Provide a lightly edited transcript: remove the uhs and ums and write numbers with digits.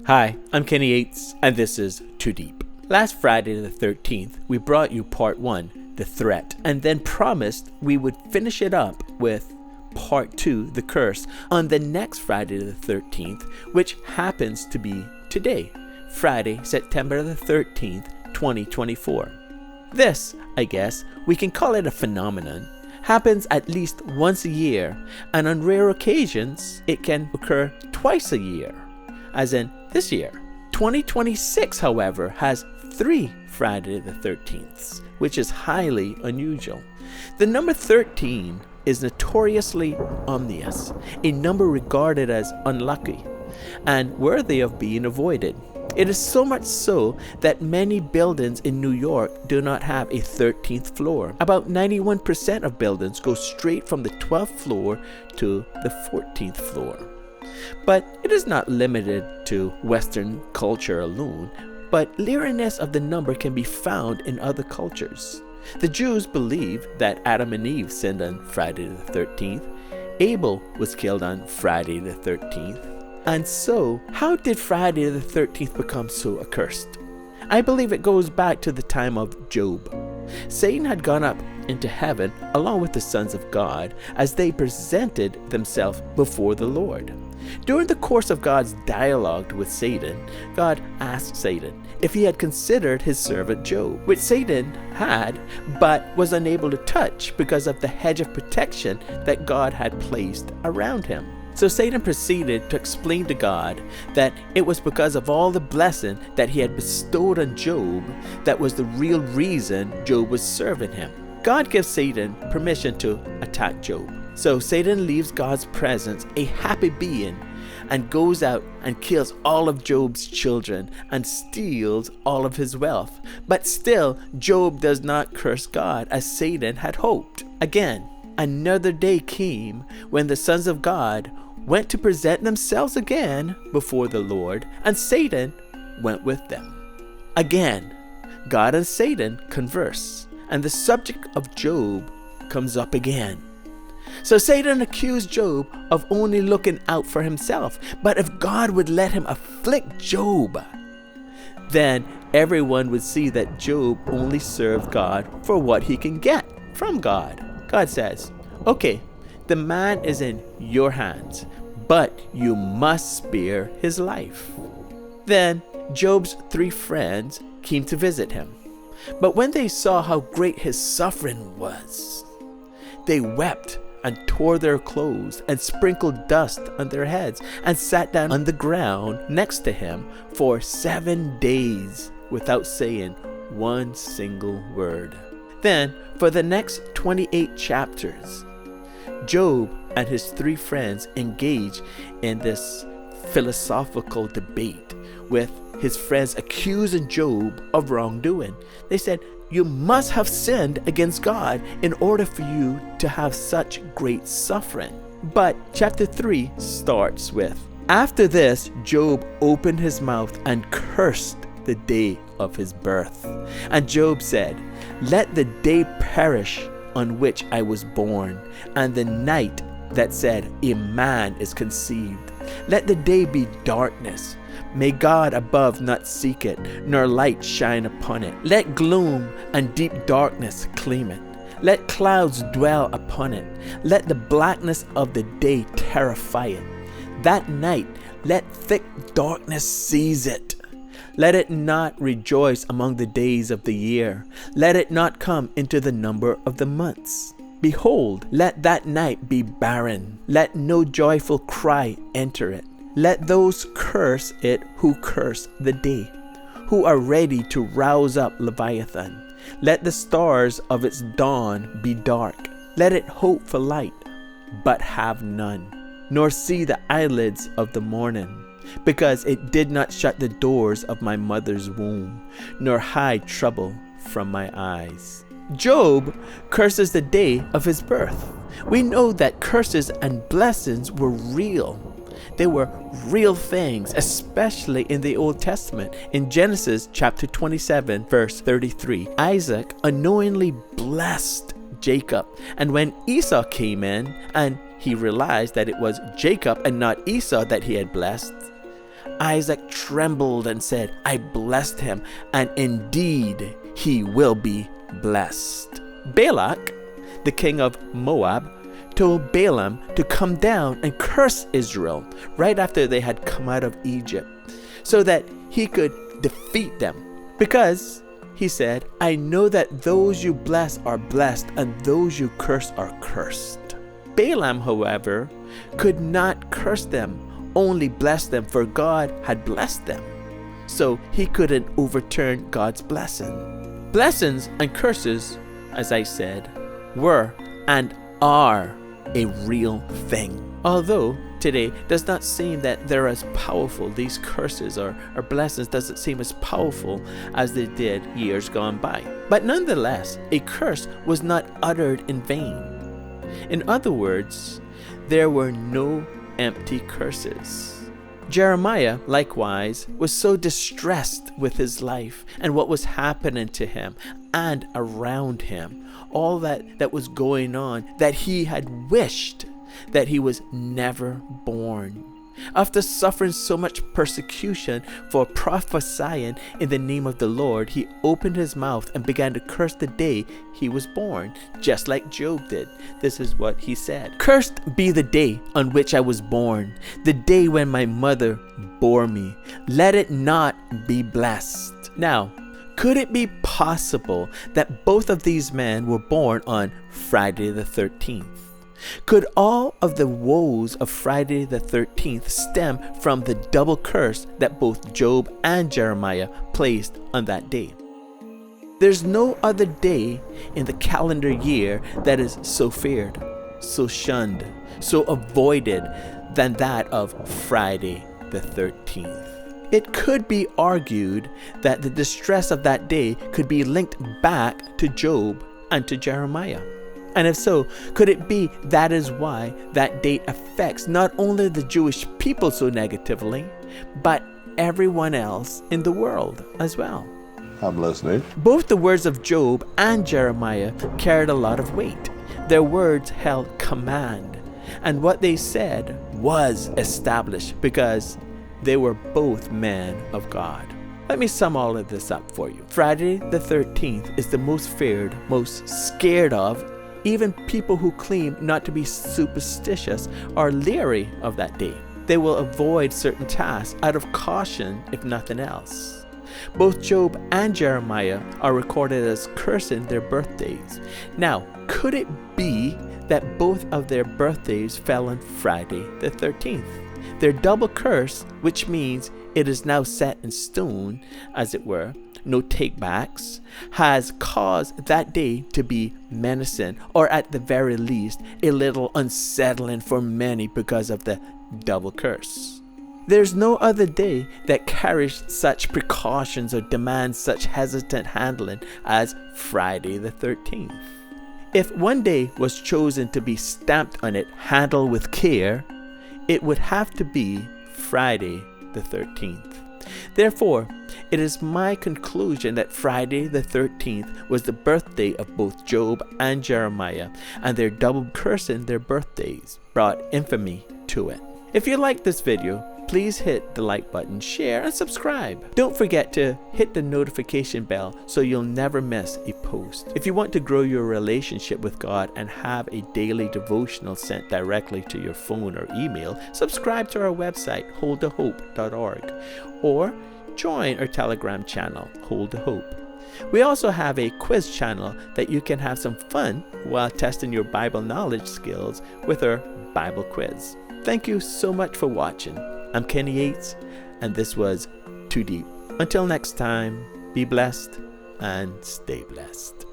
Hi, I'm Kenny Yates, and this is Too Deep. Last Friday the 13th, we brought you part 1, The Threat, and then promised we would finish it up with part 2, The Curse, on the next Friday the 13th, which happens to be today, Friday, September the 13th, 2024. This, I guess, we can call it a phenomenon, happens at least once a year, and on rare occasions, it can occur twice a year, as in this year. 2026, however, has 3 Friday the 13th, which is highly unusual. The number 13 is notoriously ominous, a number regarded as unlucky and worthy of being avoided. It is so much so that many buildings in New York do not have a 13th floor. About 91% of buildings go straight from the 12th floor to the 14th floor. But it is not limited to Western culture alone, but leeriness of the number can be found in other cultures. The Jews believe that Adam and Eve sinned on Friday the 13th. Abel was killed on Friday the 13th. And so, how did Friday the 13th become so accursed? I believe it goes back to the time of Job. Satan had gone up into heaven along with the sons of God as they presented themselves before the Lord. During the course of God's dialogue with Satan, God asked Satan if he had considered his servant Job, which Satan had, but was unable to touch because of the hedge of protection that God had placed around him. So Satan proceeded to explain to God that it was because of all the blessing that he had bestowed on Job that was the real reason Job was serving him. God gives Satan permission to attack Job. So Satan leaves God's presence a happy being and goes out and kills all of Job's children and steals all of his wealth. But still, Job does not curse God as Satan had hoped. Again, another day came when the sons of God went to present themselves again before the Lord, and Satan went with them. Again, God and Satan converse, and the subject of Job comes up again. So Satan accused Job of only looking out for himself, but if God would let him afflict Job, then everyone would see that Job only served God for what he can get from God. God says, okay, the man is in your hands, but you must spare his life. Then Job's 3 friends came to visit him. But when they saw how great his suffering was, they wept and tore their clothes and sprinkled dust on their heads and sat down on the ground next to him for 7 days without saying one single word. Then, for the next 28 chapters, Job and his 3 friends engage in this philosophical debate with his friends accusing Job of wrongdoing. They said, you must have sinned against God in order for you to have such great suffering. But chapter 3 starts with, after this, Job opened his mouth and cursed the day of his birth. And Job said, let the day perish on which I was born, and the night that said, a man is conceived. Let the day be darkness. May God above not seek it, nor light shine upon it. Let gloom and deep darkness claim it. Let clouds dwell upon it. Let the blackness of the day terrify it. That night, let thick darkness seize it. Let it not rejoice among the days of the year. Let it not come into the number of the months. Behold, let that night be barren. Let no joyful cry enter it. Let those curse it who curse the day, who are ready to rouse up Leviathan. Let the stars of its dawn be dark. Let it hope for light, but have none, nor see the eyelids of the morning, because it did not shut the doors of my mother's womb, nor hide trouble from my eyes. Job curses the day of his birth. We know that curses and blessings were real. They were real things, especially in the Old Testament. In Genesis chapter 27, verse 33, Isaac unknowingly blessed Jacob. And when Esau came in and he realized that it was Jacob and not Esau that he had blessed, Isaac trembled and said, I blessed him, and indeed he will be blessed. Balak, the king of Moab, told Balaam to come down and curse Israel right after they had come out of Egypt, so that he could defeat them. Because, he said, I know that those you bless are blessed, and those you curse are cursed. Balaam, however, could not curse them, only bless them, for God had blessed them. So he couldn't overturn God's blessing. Blessings and curses, as I said, were and are a real thing. Although today does not seem that they're as powerful, these curses or blessings doesn't seem as powerful as they did years gone by. But nonetheless, a curse was not uttered in vain. In other words, there were no empty curses. Jeremiah, likewise, was so distressed with his life and what was happening to him and around him, all that was going on, that he had wished that he was never born. After suffering so much persecution for prophesying in the name of the Lord, he opened his mouth and began to curse the day he was born, just like Job did. This is what he said. Cursed be the day on which I was born, the day when my mother bore me. Let it not be blessed. Now, could it be possible that both of these men were born on Friday the 13th? Could all of the woes of Friday the 13th stem from the double curse that both Job and Jeremiah placed on that day? There's no other day in the calendar year that is so feared, so shunned, so avoided than that of Friday the 13th. It could be argued that the distress of that day could be linked back to Job and to Jeremiah. And if so, could it be that is why that date affects not only the Jewish people so negatively, but everyone else in the world as well? I'm listening. Both the words of Job and Jeremiah carried a lot of weight. Their words held command, and what they said was established because they were both men of God. Let me sum all of this up for you. Friday the 13th is the most feared, most scared of. Even people who claim not to be superstitious are leery of that day. They will avoid certain tasks out of caution, if nothing else. Both Job and Jeremiah are recorded as cursing their birthdays. Now, could it be that both of their birthdays fell on Friday the 13th? Their double curse, which means it is now set in stone, as it were, no takebacks, has caused that day to be menacing, or at the very least, a little unsettling for many because of the double curse. There's no other day that carries such precautions or demands such hesitant handling as Friday the 13th. If one day was chosen to be stamped on it, handled with care, it would have to be Friday the 13th. Therefore, it is my conclusion that Friday the 13th was the birthday of both Job and Jeremiah, and their double cursing their birthdays brought infamy to it. If you like this video, please hit the like button, share, and subscribe. Don't forget to hit the notification bell so you'll never miss a post. If you want to grow your relationship with God and have a daily devotional sent directly to your phone or email, subscribe to our website, HoldToHope.org, or join our Telegram channel, HoldToHope. We also have a quiz channel that you can have some fun while testing your Bible knowledge skills with our Bible quiz. Thank you so much for watching. I'm Kenny Yates, and this was Too Deep. Until next time, be blessed and stay blessed.